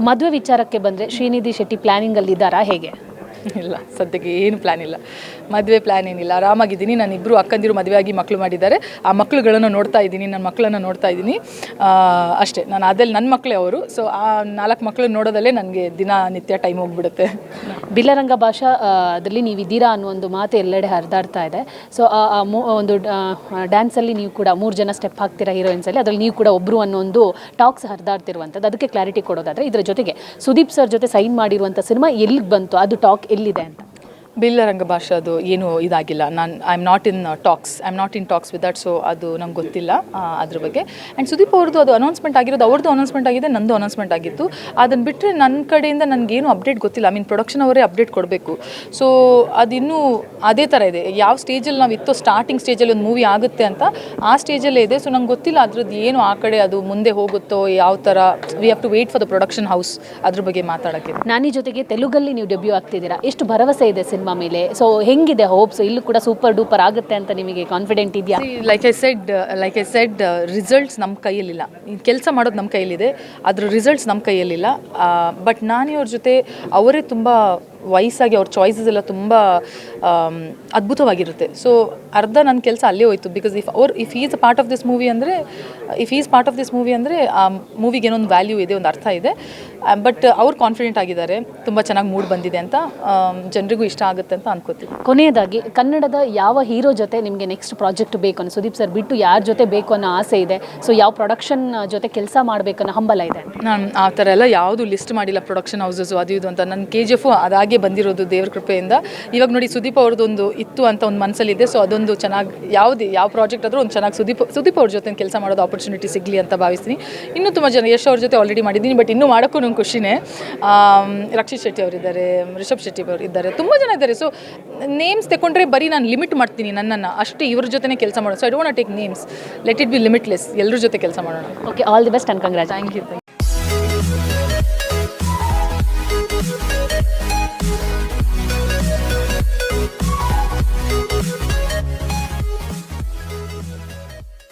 ಮದುವೆ ವಿಚಾರಕ್ಕೆ ಬಂದರೆ ಶ್ರೀನಿಧಿ ಶೆಟ್ಟಿ ಪ್ಲ್ಯಾನಿಂಗಲ್ಲಿದ್ದಾರಾ ಹೇಗೆ? ಇಲ್ಲ, ಸದ್ಯಕ್ಕೆ ಏನು ಪ್ಲ್ಯಾನ್ ಇಲ್ಲ. ಮದುವೆ ಪ್ಲ್ಯಾನ್ ಏನಿಲ್ಲ. ಆರಾಮಾಗಿದ್ದೀನಿ. ನಾನು ಇಬ್ಬರು ಅಕ್ಕಂದಿರು ಮದುವೆ ಆಗಿ ಮಕ್ಕಳು ಮಾಡಿದ್ದಾರೆ. ಆ ಮಕ್ಕಳುಗಳನ್ನು ನೋಡ್ತಾ ಇದ್ದೀನಿ, ನನ್ನ ಮಕ್ಕಳನ್ನು ನೋಡ್ತಾ ಇದ್ದೀನಿ ಅಷ್ಟೇ. ನಾನು ಅದಲ್ಲಿ ನನ್ನ ಮಕ್ಕಳೇ ಅವರು. ಸೊ ಆ 4 ಮಕ್ಕಳು ನೋಡೋದಲ್ಲೇ ನನಗೆ ದಿನನಿತ್ಯ ಟೈಮ್ ಹೋಗ್ಬಿಡುತ್ತೆ. ಬಿಲ್ಲರಂಗ ಭಾಷಾ ಅದರಲ್ಲಿ ನೀವಿದ್ದೀರಾ ಅನ್ನೋ ಒಂದು ಮಾತು ಎಲ್ಲೆಡೆ ಹರಿದಾಡ್ತಾ ಇದೆ. ಸೊ ಒಂದು ಡ್ಯಾನ್ಸಲ್ಲಿ ನೀವು ಕೂಡ 3 ಜನ ಸ್ಟೆಪ್ ಹಾಕ್ತೀರಾ ಹೀರೋಯಿನ್ಸಲ್ಲಿ, ಅದರಲ್ಲಿ ನೀವು ಕೂಡ ಒಬ್ಬರು ಅನ್ನೋ ಒಂದು ಟಾಕ್ಸ್ ಹರಿದಾಡ್ತಿರುವಂಥದ್ದು. ಅದಕ್ಕೆ ಕ್ಲಾರಿಟಿ ಕೊಡೋದಾದರೆ ಇದರ ಜೊತೆಗೆ ಸುದೀಪ್ ಸರ್ ಜೊತೆ ಸೈನ್ ಮಾಡಿರುವಂಥ ಸಿನಿಮಾ ಎಲ್ಲಿಗೆ ಬಂತು, ಅದು ಟಾಕ್ ಎಲ್ಲಿದೆ ಅಂತ? ಬಿಲ್ಲರಂಗ ಭಾಷಾದು ಏನು ಇದಾಗಿಲ್ಲ. I am not in talks with that. So ಅದು ನಂಗೆ ಗೊತ್ತಿಲ್ಲ ಅದ್ರ ಬಗ್ಗೆ. ಆ್ಯಂಡ್ ಸುದೀಪ್ ಅವ್ರದ್ದು ಅದು ಅನೌನ್ಸ್ಮೆಂಟ್ ಆಗಿರೋದು, ಅವ್ರದ್ದು ಅನೌನ್ಸ್ಮೆಂಟ್ ಆಗಿದೆ, ನಂದು ಅನೌನ್ಸ್ಮೆಂಟ್ ಆಗಿತ್ತು. ಅದನ್ನು ಬಿಟ್ಟರೆ ನನ್ನ ಕಡೆಯಿಂದ ನನಗೇನು ಅಪ್ಡೇಟ್ ಗೊತ್ತಿಲ್ಲ. ಪ್ರೊಡಕ್ಷನ್ ಅವರೇ ಅಪ್ಡೇಟ್ ಕೊಡಬೇಕು. ಸೊ ಅದಿನ್ನೂ ಅದೇ ಥರ ಇದೆ. ಯಾವ ಸ್ಟೇಜಲ್ಲಿ ನಾವು ಇತ್ತೋ, ಸ್ಟಾರ್ಟಿಂಗ್ ಸ್ಟೇಜಲ್ಲಿ ಒಂದು ಮೂವಿ ಆಗುತ್ತೆ ಅಂತ ಆ ಸ್ಟೇಜಲ್ಲೇ ಇದೆ. ಸೊ ನಂಗೆ ಗೊತ್ತಿಲ್ಲ ಅದ್ರದ್ದು ಏನು ಆ ಕಡೆ ಅದು ಮುಂದೆ ಹೋಗುತ್ತೋ ಯಾವ ಥರ. We have to wait for the production house ಅದ್ರ ಬಗ್ಗೆ ಮಾತಾಡೋಕ್ಕೆ. ನಾನಿ ಜೊತೆಗೆ ತೆಲುಗಲ್ಲಿ ನೀವು ಡೆಬ್ಯೂ ಆಗ್ತಿದ್ದೀರಾ, ಎಷ್ಟು ಭರವಸೆ ಇದೆ ಸಿನಿಮಾ ಮೇಲೆ? ಸೊ ಹೆಂಗಿದೆ ಹೋಪ್ಸ್? ಇಲ್ಲೂ ಕೂಡ ಸೂಪರ್ ಡೂಪರ್ ಆಗುತ್ತೆ ಅಂತ ನಿಮಗೆ ಕಾನ್ಫಿಡೆಂಟ್ ಇದೆಯಾ? ಲೈಕ್ ಐ ಸೆಡ್ ರಿಸಲ್ಟ್ಸ್ ನಮ್ಮ ಕೈಯಲ್ಲಿಲ್ಲ. ಕೆಲಸ ಮಾಡೋದು ನಮ್ಮ ಕೈಯಲ್ಲಿದೆ, ಅದ್ರ ರಿಸಲ್ಟ್ಸ್ ನಮ್ಮ ಕೈಯಲ್ಲಿಲ್ಲ. ಬಟ್ ನಾನಿ ಅವ್ರ ಜೊತೆ ಅವರೇ ತುಂಬ ವಯಸ್ಸಾಗಿ ಅವ್ರ ಚಾಯ್ಸಸ್ ಎಲ್ಲ ತುಂಬ ಅದ್ಭುತವಾಗಿರುತ್ತೆ. ಸೊ ಅರ್ಧ ನನ್ನ ಕೆಲಸ ಅಲ್ಲೇ ಹೋಯ್ತು. Because if he is a part of this movie ಅಂದರೆ ಆ ಮೂವಿಗೆ ಏನೊಂದು ವ್ಯಾಲ್ಯೂ ಇದೆ, ಒಂದು ಅರ್ಥ ಇದೆ. ಬಟ್ ಅವ್ರು ಕಾನ್ಫಿಡೆಂಟ್ ಆಗಿದ್ದಾರೆ, ತುಂಬ ಚೆನ್ನಾಗಿ ಮೂಡ್ ಬಂದಿದೆ ಅಂತ, ಜನರಿಗೂ ಇಷ್ಟ ಆಗುತ್ತೆ ಅಂತ ಅನ್ಕೋತೀನಿ. ಕೊನೆಯದಾಗಿ ಕನ್ನಡದ ಯಾವ ಹೀರೋ ಜೊತೆ ನಿಮಗೆ ನೆಕ್ಸ್ಟ್ ಪ್ರಾಜೆಕ್ಟ್ ಬೇಕು ಅನ್ನೋ, ಸುದೀಪ್ ಸರ್ ಬಿಟ್ಟು ಯಾರ ಜೊತೆ ಬೇಕು ಅನ್ನೋ ಆಸೆ ಇದೆ? ಸೊ ಯಾವ ಪ್ರೊಡಕ್ಷನ್ ಜೊತೆ ಕೆಲಸ ಮಾಡಬೇಕನ್ನೋ ಹಂಬಲ ಇದೆ? ನಾನು ಆ ಥರ ಎಲ್ಲ ಯಾವುದು ಲಿಸ್ಟ್ ಮಾಡಿಲ್ಲ, ಪ್ರೊಡಕ್ಷನ್ ಹೌಸಸ್ಸು ಅದು ಇದು ಅಂತ. ನನ್ನ KGF ಅದಾಗೆ ಬಂದಿರೋದು ದೇವ್ರ ಕೃಪೆಯಿಂದ. ಇವಾಗ ನೋಡಿ ಸುದೀಪ್ ಅವ್ರದ್ದೊಂದು ಇತ್ತು ಅಂತ ಒಂದು ಮನಸ್ಸಲ್ಲಿದೆ. ಸೊ ಅದೊಂದು ಚೆನ್ನಾಗಿ ಯಾವ ಪ್ರಾಜೆಕ್ಟ್ ಆದರೂ ಒಂದು ಚೆನ್ನಾಗಿ ಸುದೀಪ್ ಅವ್ರ ಜೊತೆ ಕೆಲಸ ಮಾಡೋದು ಆಪರ್ಚುನಿಟಿ ಸಿಗಲಿ ಅಂತ ಭಾವಿಸ್ತೀನಿ. ಇನ್ನೂ ತುಂಬ ಜನ, ಯಶ್ ಅವ್ರ ಜೊತೆ ಆಲ್ರೆಡಿ ಮಾಡಿದ್ದೀನಿ, ಬಟ್ ಇನ್ನೂ ಮಾಡೋಕ್ಕೂ ನಂಗೆ ಖುಷಿನೇ. ರಕ್ಷಿತ್ ಶೆಟ್ಟಿ ಅವರಿದ್ದಾರೆ, ರಿಷಬ್ ಶೆಟ್ಟಿ ಅವರು ಇದ್ದಾರೆ, ತುಂಬ ಜನ ಇದ್ದಾರೆ. ಸೊ ನೇಮ್ಸ್ ತಗೊಂಡ್ರೆ ಬರೀ ನಾನು ಲಿಮಿಟ್ ಮಾಡ್ತೀನಿ ನನ್ನನ್ನು ಅಷ್ಟೇ, ಇವ್ರ ಜೊತೆ ಕೆಲಸ ಮಾಡೋದು. So I don't want take names, let it be limitless, ಎಲ್ಲರ ಜೊತೆ ಕೆಲಸ ಮಾಡೋಣ. Okay, all the best and congratulations. Thank you.